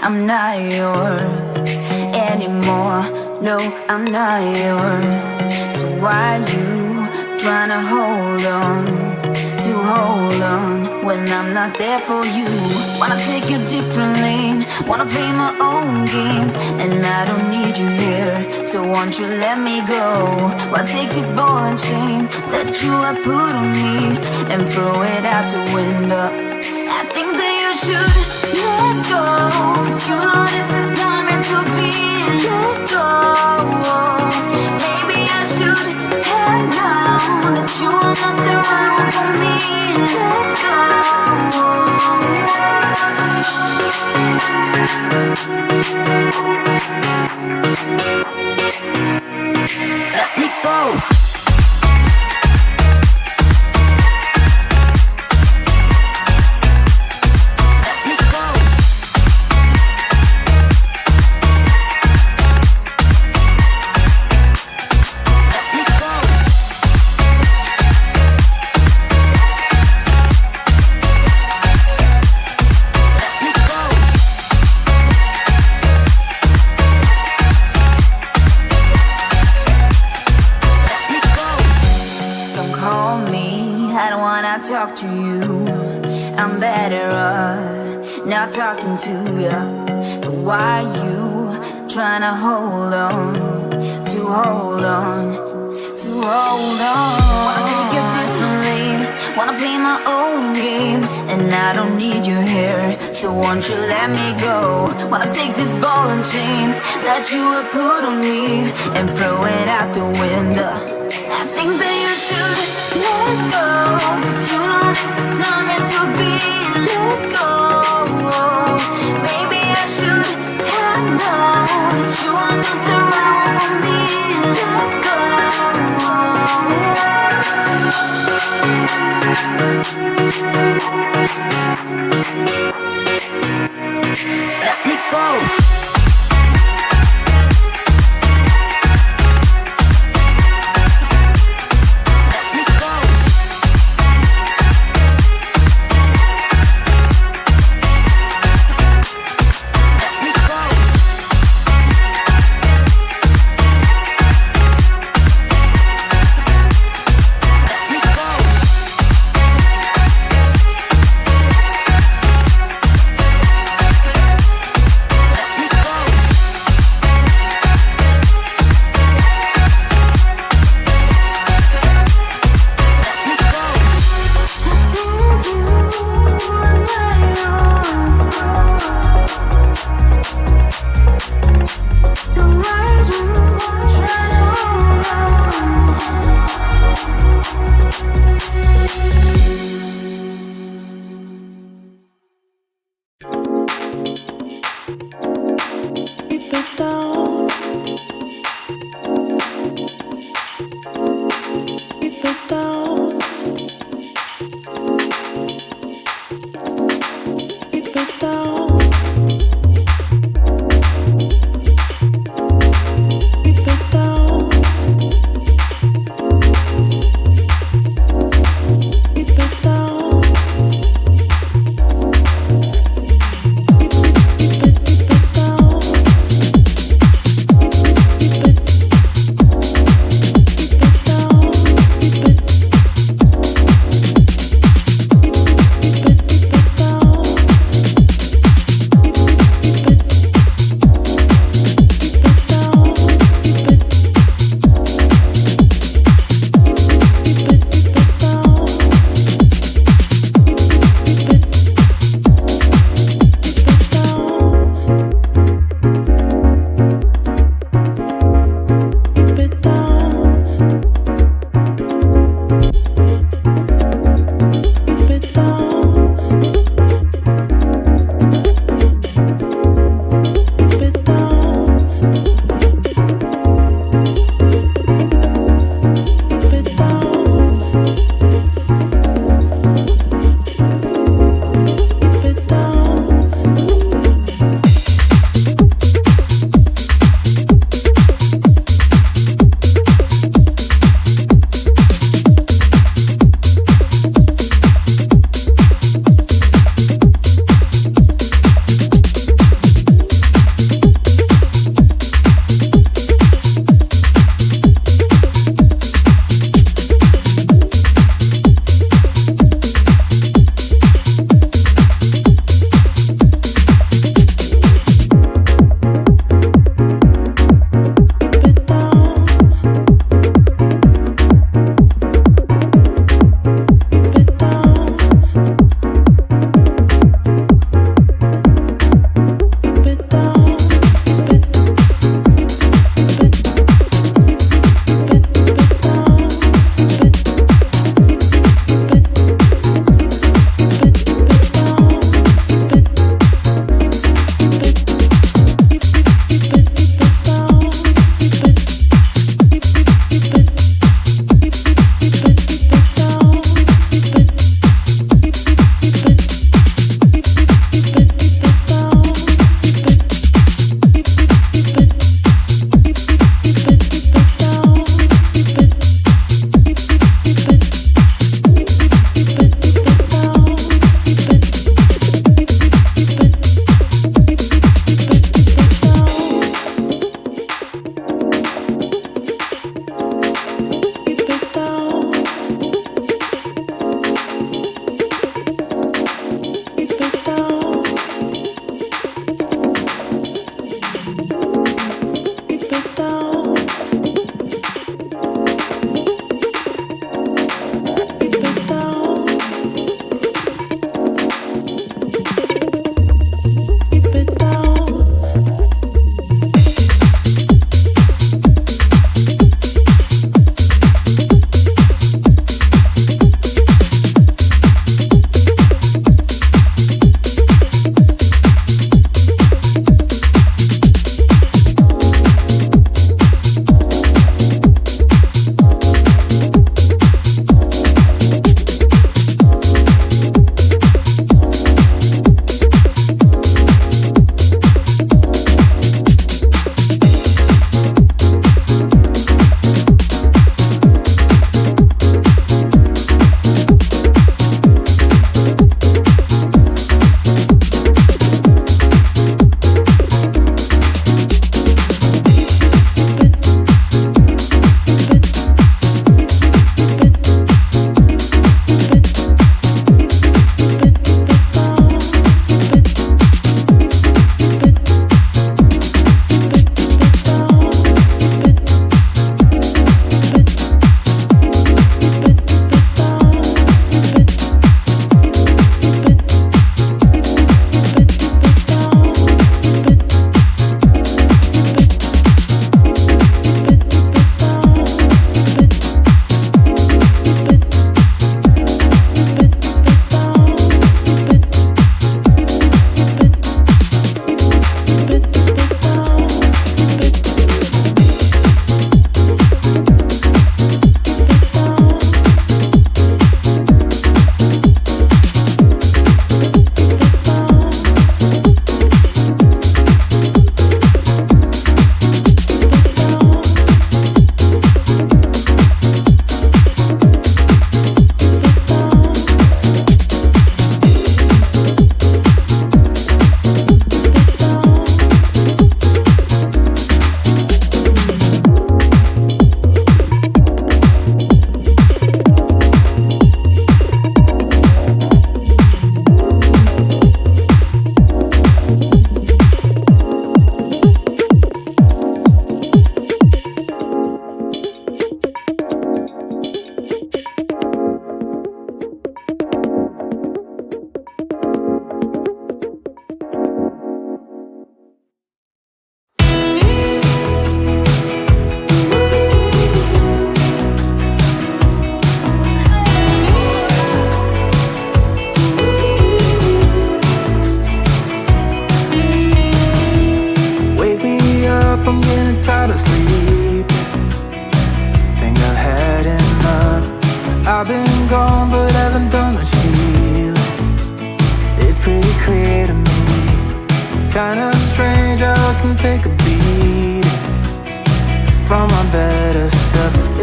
I'm not yours anymore. No, I'm not yours. So why you tryna hold on when I'm not there for you? Wanna take a different lane, wanna play my own game, and I don't need you here, so won't you let me go? Wanna take this ball and chain that you have put on me and throw it out the window. I think that you should let go, 'cause you know this is not meant to be. Let go. Maybe I should have known that you are not the right one for me. Let go. Let me go. Talk to you, I'm better off not talking to you. But why you tryna hold on? Wanna take it differently, wanna play my own game, and I don't need you here, so won't you let me go? Wanna take this ball and chain that you have put on me and throw it out the window. I think that you should let go, 'cause you know this is not meant to be. Let go. Maybe I should have known that you are not the right one for me. Let go. Let me go.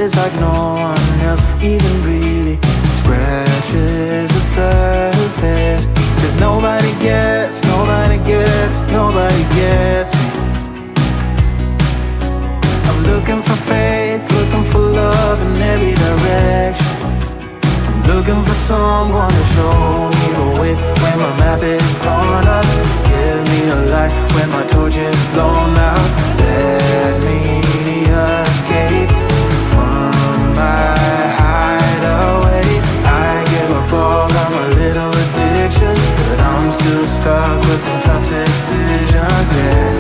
It's like no one else even really scratches the surface. 'Cause nobody gets me. I'm looking for faith, looking for love in every direction. I'm looking for someone to show me the way when my map is torn up. Give me a light when my torch is blown out. Let me escape from my hideaway. I give up all of my little addictions, but I'm still stuck with some tough decisions, yeah.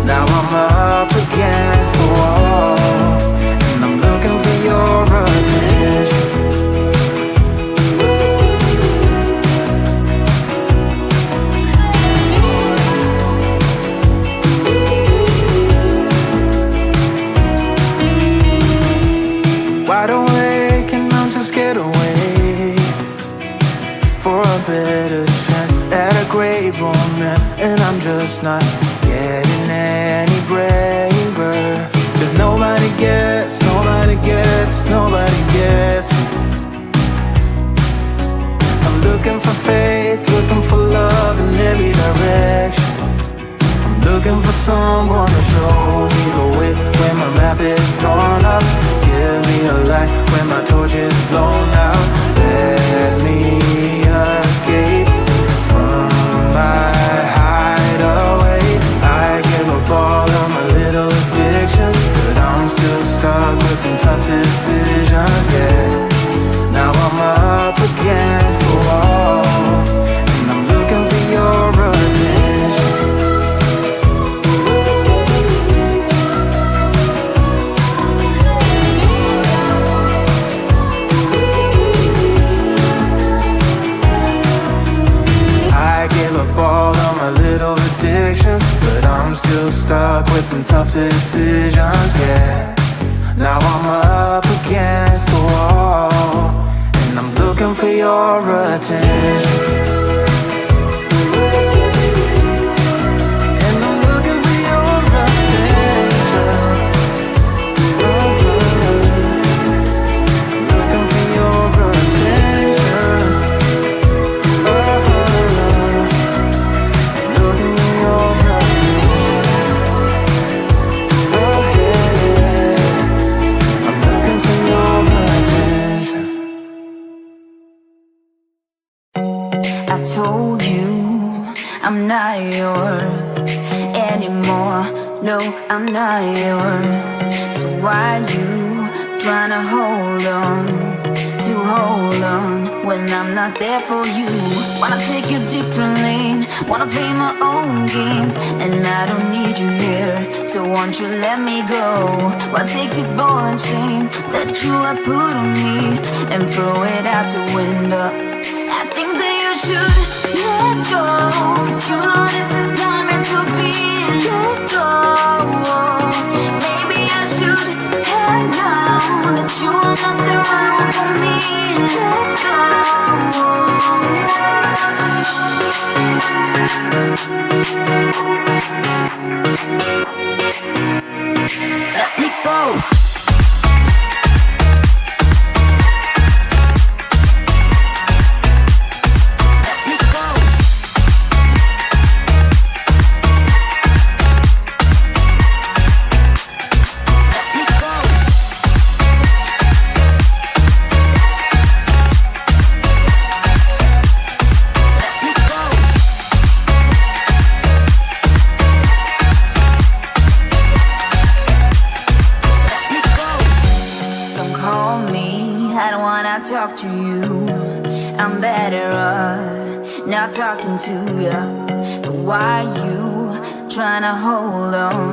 Now I'm up against the wall, and I'm looking for your attention. Wide awake and I'm just scared away for a better chance at a great romance, and I'm just not getting any braver. 'Cause nobody gets me. I'm looking for faith, looking for love in every direction. I'm looking for someone to show me the way when my map is torn up. Give me a light when my torch is blown out. Let me escape from my hideaway. I give up all of my little addictions, but I'm still stuck with some tough decisions, yeah. Now I'm up against the wall, and I'm looking for your attention. I give up all of my little addictions, but I'm still stuck with some tough decisions, yeah. Now I'm up against the wall, and I'm looking for your attention. And I'm looking for your attention. Looking for your attention. Looking for your attention. I'm looking for your attention. I told you I'm not yours anymore. No, I'm not yours. So why you trying to hold on when I'm not there for you? Wanna take a different lane, wanna play my own game, and I don't need you here, so won't you let me go? Why take this ball and chain that you have put on me and throw it out the window? I think that you should let go, 'cause you know this is not meant to be. Let go. Maybe I should head down that you are not the right one for me. Let go. Let me go. Talk to you, I'm better off not talking to you. But why you trying to hold on?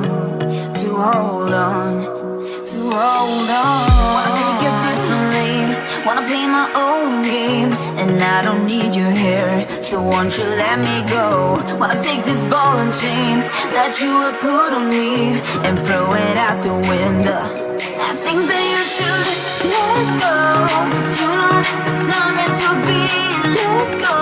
Wanna take a different lane, wanna play my own game, and I don't need you here, so won't you let me go? Wanna take this ball and chain that you have put on me and throw it out the window. I think that you should let go, 'cause you know this is not meant to be. Let go.